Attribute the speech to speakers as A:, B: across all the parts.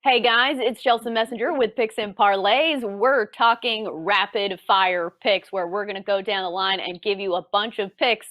A: Hey guys, it's Chelsa Messenger with Picks and Parlays. We're talking rapid fire picks where we're going to go down the line and give you a bunch of picks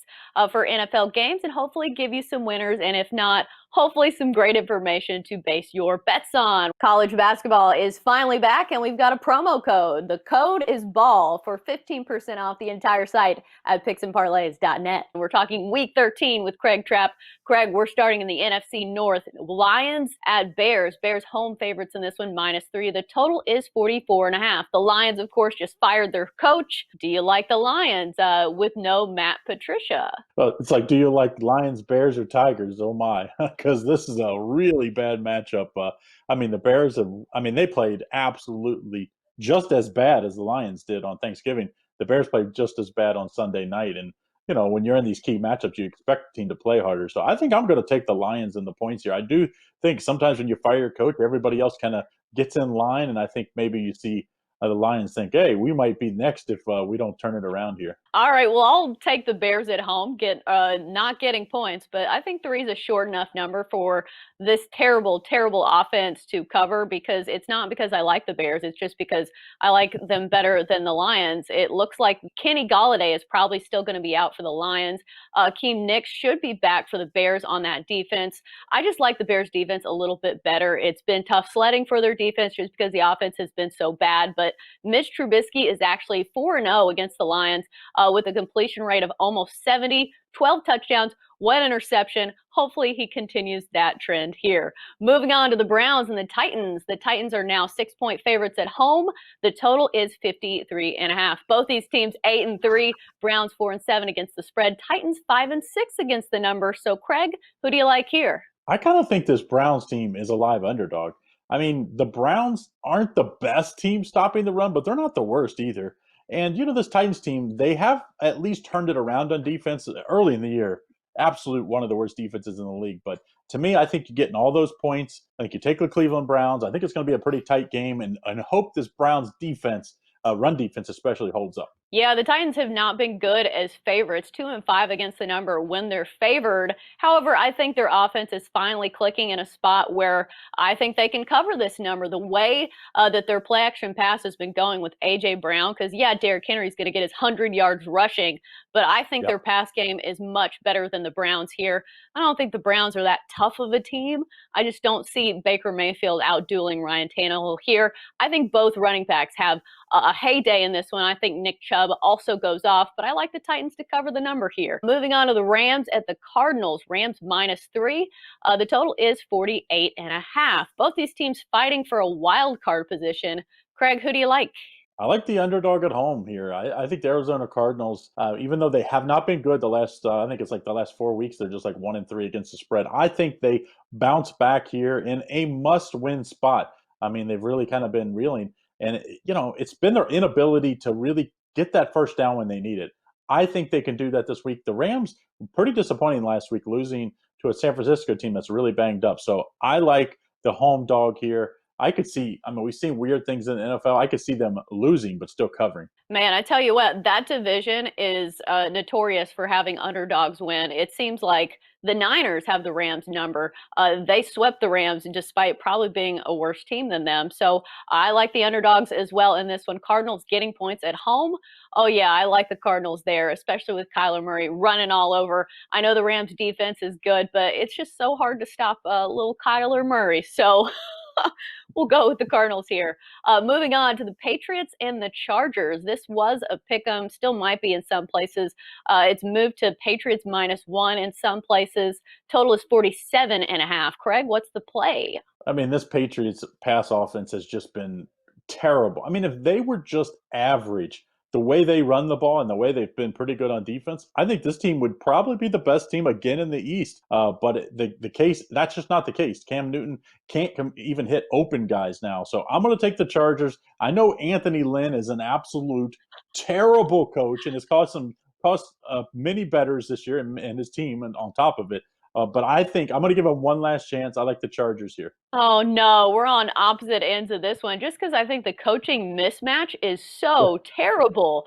A: for NFL games and hopefully give you some winners. And if not, hopefully some great information to base your bets on. College basketball is finally back and we've got a promo code. The code is BALL for 15% off the entire site at picksandparlays.net. We're talking week 13 with Craig Trapp. Craig, we're starting in the NFC North. Lions at Bears. Bears home favorites in this one, -3. The total is 44.5. The Lions, of course, just fired their coach. Do you like the Lions with no Matt Patricia?
B: Well, it's like, do you like Lions, Bears, or Tigers? Oh my, because this is a really bad matchup. The Bears have, they played absolutely just as bad as the Lions did on Thanksgiving. The Bears played just as bad on Sunday night. And, when you're in these key matchups, you expect the team to play harder. So I think I'm going to take the Lions and the points here. I do think sometimes when you fire your coach, everybody else kind of gets in line. And I think maybe you see the Lions think, hey, we might be next if we don't turn it around here.
A: All right, well, I'll take the Bears at home, not getting points, but I think 3 is a short enough number for this terrible, terrible offense to cover because it's not because I like the Bears. It's just because I like them better than the Lions. It looks like Kenny Golladay is probably still going to be out for the Lions. Akeem Nicks should be back for the Bears on that defense. I just like the Bears defense a little bit better. It's been tough sledding for their defense just because the offense has been so bad, but Mitch Trubisky is actually 4-0 against the Lions. With a completion rate of almost 70, 12 touchdowns, 1 interception. Hopefully he continues that trend here. Moving on to the Browns and the Titans. The Titans are now 6-point favorites at home. The total is 53.5. Both these teams 8-3. Browns 4-7 against the spread. Titans 5-6 against the number. So Craig, who do you like here?
B: I kind of think this Browns team is a live underdog. The Browns aren't the best team stopping the run, but they're not the worst either. And this Titans team, they have at least turned it around on defense early in the year. Absolute one of the worst defenses in the league. But to me, I think you're getting all those points. I think you take the Cleveland Browns. I think it's going to be a pretty tight game, and hope this Browns defense, run defense especially, holds up.
A: Yeah, the Titans have not been good as favorites, 2-5 against the number when they're favored. However, I think their offense is finally clicking in a spot where I think they can cover this number. The way that their play action pass has been going with A.J. Brown, because, yeah, Derrick Henry's going to get his 100 yards rushing, but I think their
B: Yep.
A: pass game is much better than the Browns here. I don't think the Browns are that tough of a team. I just don't see Baker Mayfield outdueling Ryan Tannehill here. I think both running backs have a heyday in this one. I think Nick Chubb also goes off, but I like the Titans to cover the number here. Moving on to the Rams at the Cardinals. Rams -3. The total is 48.5. Both these teams fighting for a wild card position. Craig, who do you like?
B: I like the underdog at home here. I think the Arizona Cardinals, even though they have not been good the last, I think it's like the last 4 weeks, they're just like 1-3 against the spread. I think they bounce back here in a must-win spot. They've really kind of been reeling, and it's been their inability to really get that first down when they need it. I think they can do that this week. The Rams were pretty disappointing last week, losing to a San Francisco team that's really banged up. So I like the home dog here. I could see, we've seen weird things in the NFL. I could see them losing, but still covering.
A: Man, I tell you what, that division is notorious for having underdogs win. It seems like the Niners have the Rams number. They swept the Rams despite probably being a worse team than them. So I like the underdogs as well in this one. Cardinals getting points at home. Oh, yeah, I like the Cardinals there, especially with Kyler Murray running all over. I know the Rams defense is good, but it's just so hard to stop little Kyler Murray. So we'll go with the Cardinals here. Moving on to the Patriots and the Chargers. This was a pick 'em, still might be in some places. It's moved to Patriots -1 in some places. Total is 47.5. Craig, what's the play?
B: This Patriots pass offense has just been terrible. If they were just average, the way they run the ball and the way they've been pretty good on defense, I think this team would probably be the best team again in the East. But the case, that's just not the case. Cam Newton can't even hit open guys now. So I'm going to take the Chargers. I know Anthony Lynn is an absolute terrible coach and has cost many bettors this year and his team and on top of it. But I think I'm going to give him one last chance. I like the Chargers here.
A: Oh no, we're on opposite ends of this one just because I think the coaching mismatch is
B: Yeah.
A: so terrible.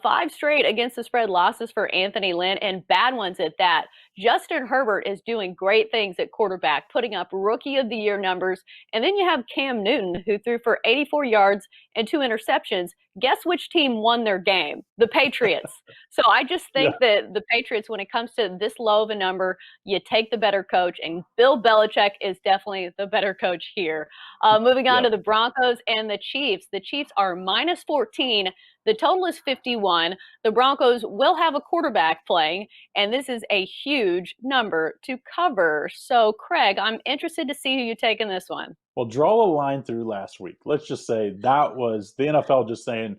A: 5 straight against the spread losses for Anthony Lynn and bad ones at that. Justin Herbert is doing great things at quarterback, putting up rookie of the year numbers. And then you have Cam Newton, who threw for 84 yards and 2 interceptions. Guess which team won their game? The Patriots. So I just
B: Yeah,
A: think that the Patriots, when it comes to this low of a number, you take the better coach, and Bill Belichick is definitely the better coach here. Moving on
B: yeah.
A: to the Broncos and the Chiefs. The Chiefs are minus 14. The total is 51. The Broncos will have a quarterback playing, and this is a huge number to cover. So, Craig, I'm interested to see who you take in this one.
B: Well, draw a line through last week. Let's just say that was the NFL just saying,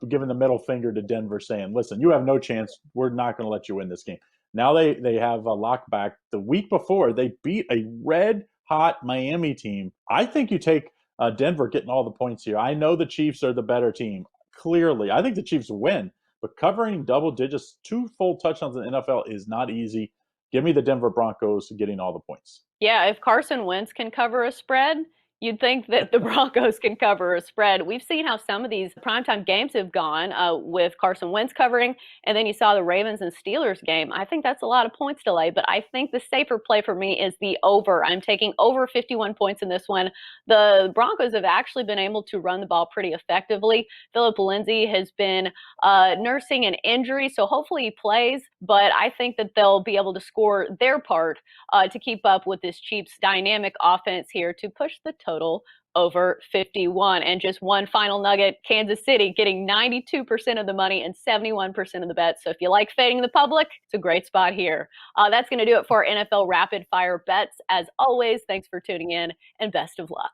B: giving the middle finger to Denver, saying, "Listen, you have no chance. We're not going to let you win this game." Now they have a lock back. The week before, they beat a red hot Miami team. I think you take Denver getting all the points here. I know the Chiefs are the better team. Clearly, I think the Chiefs win, but covering double digits, 2 full touchdowns in the NFL is not easy. Give me the Denver Broncos getting all the points.
A: Yeah, if Carson Wentz can cover a spread, you'd think that the Broncos can cover a spread. We've seen how some of these primetime games have gone with Carson Wentz covering, and then you saw the Ravens and Steelers game. I think that's a lot of points delay, but I think the safer play for me is the over. I'm taking over 51 points in this one. The Broncos have actually been able to run the ball pretty effectively. Philip Lindsay has been nursing an injury, so hopefully he plays, but I think that they'll be able to score their part to keep up with this Chiefs dynamic offense here to push the total over 51. And just one final nugget, Kansas City getting 92% of the money and 71% of the bets. So if you like fading the public, it's a great spot here. That's going to do it for our NFL rapid fire bets. As always, thanks for tuning in and best of luck.